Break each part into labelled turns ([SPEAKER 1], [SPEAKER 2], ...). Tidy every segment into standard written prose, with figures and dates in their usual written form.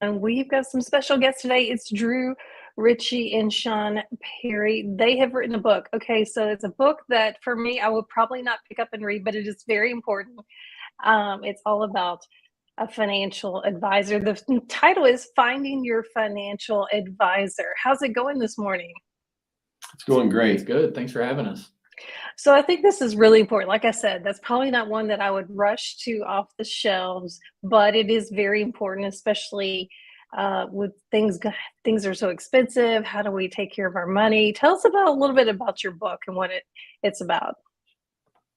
[SPEAKER 1] And we've got some special guests today. It's Drew, Richey, and Shawn Perry. They have written a book. Okay, so it's a book that for me, I will probably not pick up and read, but it is very important. It's all about a financial advisor. The title is Finding Your Financial Advisor. How's it going this morning?
[SPEAKER 2] It's going
[SPEAKER 3] It's
[SPEAKER 2] great.
[SPEAKER 3] good. Thanks for having us.
[SPEAKER 1] So I think this is really important. Like I said, that's probably not one that I would rush to off the shelves, but it is very important, especially with things are so expensive. How do we take care of our money? Tell us about a little bit about your book and what it's about.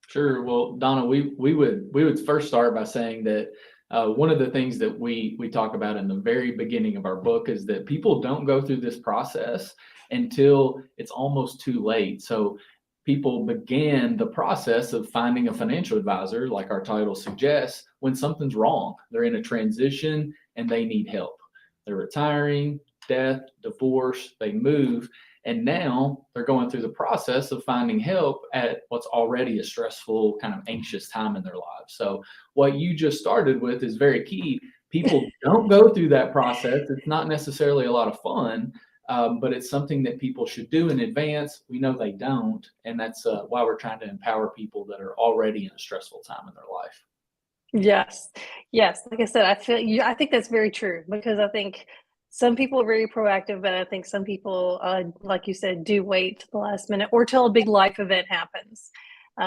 [SPEAKER 3] Sure. Well, Donna, we would first start by saying that one of the things that we talk about in the very beginning of our book is that people don't go through this process until it's almost too late. So people began the process of finding a financial advisor, like our title suggests, when something's wrong. They're in a transition and they need help. They're retiring, death, divorce, they move, and now they're going through the process of finding help at what's already a stressful, kind of anxious time in their lives. So what you just started with is very key. People don't go through that process. It's not necessarily a lot of fun, but it's something that people should do in advance. We know they don't, and that's why we're trying to empower people that are already in a stressful time in their life.
[SPEAKER 1] Yes, yes. Like I said, I feel you. I think that's very true because I think some people are very proactive, but I think some people, like you said, do wait till the last minute or till a big life event happens.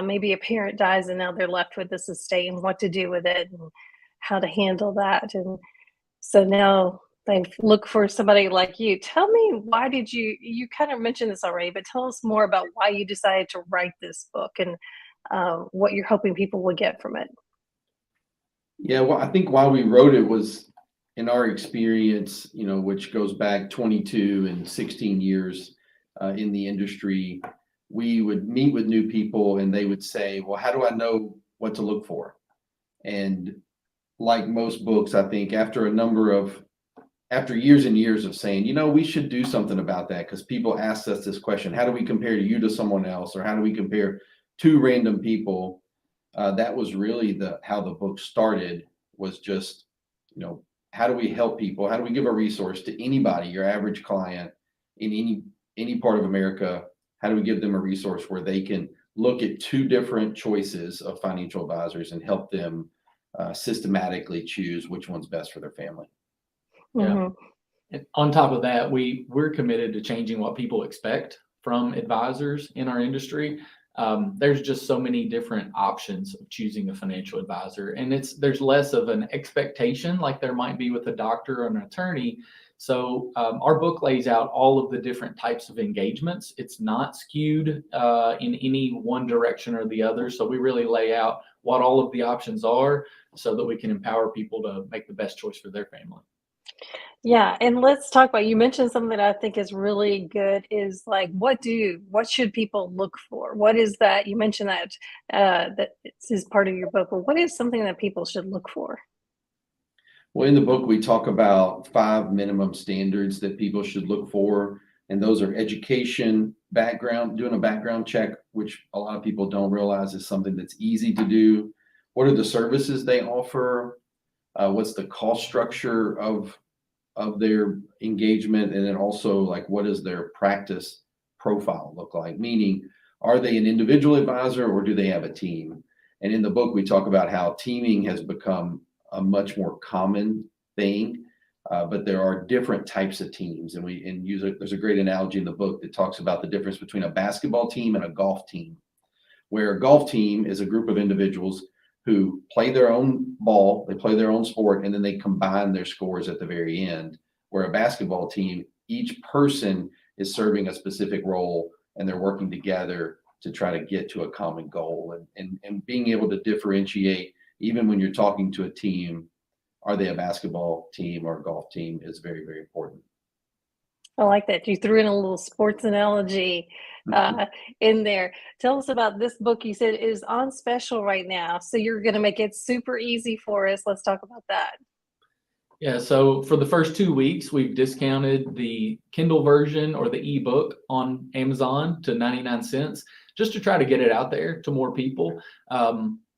[SPEAKER 1] Maybe a parent dies and now they're left with this estate and what to do with it and how to handle that. And so now they look for somebody like you. Tell me, why did you kind of mentioned this already, but tell us more about why you decided to write this book and what you're hoping people will get from it.
[SPEAKER 2] Yeah, well, I think why we wrote it was in our experience, which goes back 22 and 16 years in the industry. We would meet with new people and they would say, well, how do I know what to look for? And like most books, I think after years and years of saying, we should do something about that because people asked us this question, how do we compare you to someone else? Or how do we compare two random people? That was really how the book started, was just, how do we help people? How do we give a resource to anybody, your average client in any part of America? How do we give them a resource where they can look at two different choices of financial advisors and help them systematically choose which one's best for their family?
[SPEAKER 3] Yeah.
[SPEAKER 1] Mhm.
[SPEAKER 3] And on top of that, we're committed to changing what people expect from advisors in our industry. There's just so many different options of choosing a financial advisor, and there's less of an expectation like there might be with a doctor or an attorney. So our book lays out all of the different types of engagements. It's not skewed in any one direction or the other. So we really lay out what all of the options are so that we can empower people to make the best choice for their family.
[SPEAKER 1] Yeah, and let's talk about, you mentioned something that I think is really good is like what should people look for? What is that? You mentioned that that is part of your book, but what is something that people should look for?
[SPEAKER 2] Well, in the book, we talk about 5 minimum standards that people should look for. And those are education, background, doing a background check, which a lot of people don't realize is something that's easy to do. What are the services they offer? What's the cost structure of their engagement? And then also, like, what does their practice profile look like? Meaning, are they an individual advisor or do they have a team? And in the book, we talk about how teaming has become a much more common thing, but there are different types of teams. And there's a great analogy in the book that talks about the difference between a basketball team and a golf team, where a golf team is a group of individuals who play their own ball, they play their own sport, and then they combine their scores at the very end. Where a basketball team, each person is serving a specific role and they're working together to try to get to a common goal. And being able to differentiate, even when you're talking to a team, are they a basketball team or a golf team, is very, very important.
[SPEAKER 1] I like that. You threw in a little sports analogy in there. Tell us about this book. You said is on special right now. So you're going to make it super easy for us. Let's talk about that.
[SPEAKER 3] Yeah, so for the first 2 weeks, we've discounted the Kindle version or the ebook on Amazon to 99 cents just to try to get it out there to more people.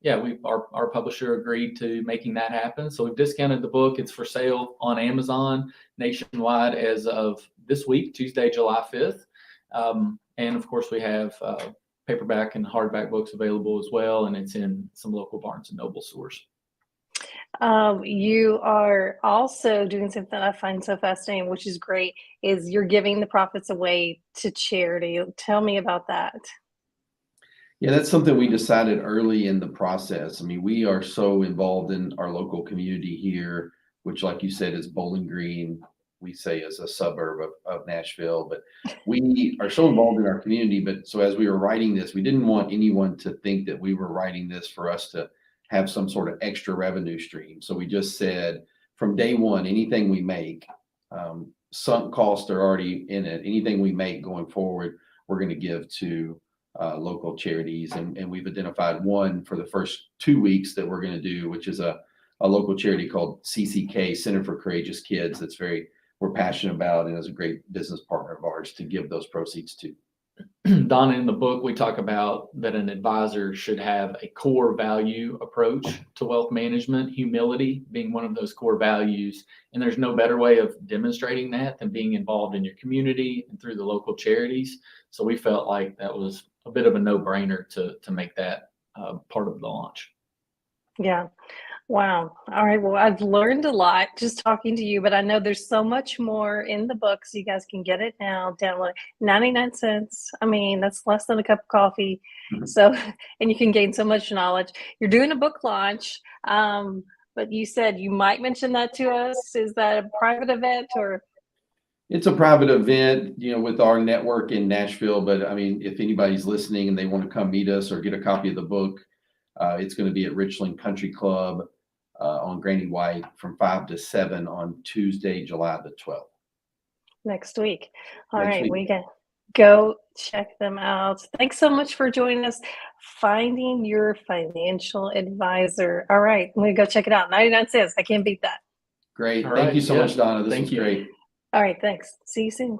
[SPEAKER 3] our publisher agreed to making that happen. So we've discounted the book. It's for sale on Amazon nationwide as of this week, Tuesday, July 5th. And of course, we have paperback and hardback books available as well, and it's in some local Barnes and Noble stores.
[SPEAKER 1] You are also doing something I find so fascinating, which is great, is you're giving the profits away to charity. Tell me about that.
[SPEAKER 2] Yeah, that's something we decided early in the process. I mean, we are so involved in our local community here, which, like you said, is Bowling Green. We say is a suburb of Nashville, but we are so involved in our community. But so as we were writing this, we didn't want anyone to think that we were writing this for us to have some sort of extra revenue stream. So we just said from day one, anything we make, sunk costs are already in it. Anything we make going forward, we're going to give to local charities. And we've identified one for the first 2 weeks that we're going to do, which is a local charity called CCK, Center for Courageous Kids. That's we're passionate about and is a great business partner of ours to give those proceeds to.
[SPEAKER 3] Donna, in the book, we talk about that an advisor should have a core value approach to wealth management, humility being one of those core values. And there's no better way of demonstrating that than being involved in your community and through the local charities. So we felt like that was a bit of a no-brainer to make that part of the launch.
[SPEAKER 1] Yeah. Wow. All right. Well, I've learned a lot just talking to you, but I know there's so much more in the book, so you guys can get it now. Download 99 cents. I mean, that's less than a cup of coffee.
[SPEAKER 2] Mhm.
[SPEAKER 1] So, and you can gain so much knowledge. You're doing a book launch, but you said you might mention that to us. Is that a private event or?
[SPEAKER 2] It's a private event, with our network in Nashville. But I mean, if anybody's listening and they want to come meet us or get a copy of the book, it's going to be at Richland Country Club on Granny White from 5 to 7 on Tuesday, July the 12th.
[SPEAKER 1] Next week. All
[SPEAKER 2] Next
[SPEAKER 1] right,
[SPEAKER 2] week.
[SPEAKER 1] we can go check them out. Thanks so much for joining us. Finding Your Financial Advisor. All right, I'm going to go check it out. 99 cents. I can't beat that.
[SPEAKER 2] Great.
[SPEAKER 3] All
[SPEAKER 2] Thank
[SPEAKER 3] right.
[SPEAKER 2] you so
[SPEAKER 3] Yeah.
[SPEAKER 2] much, Donna. This
[SPEAKER 3] Thank
[SPEAKER 2] was
[SPEAKER 3] you.
[SPEAKER 2] great.
[SPEAKER 1] All right, thanks. See you soon.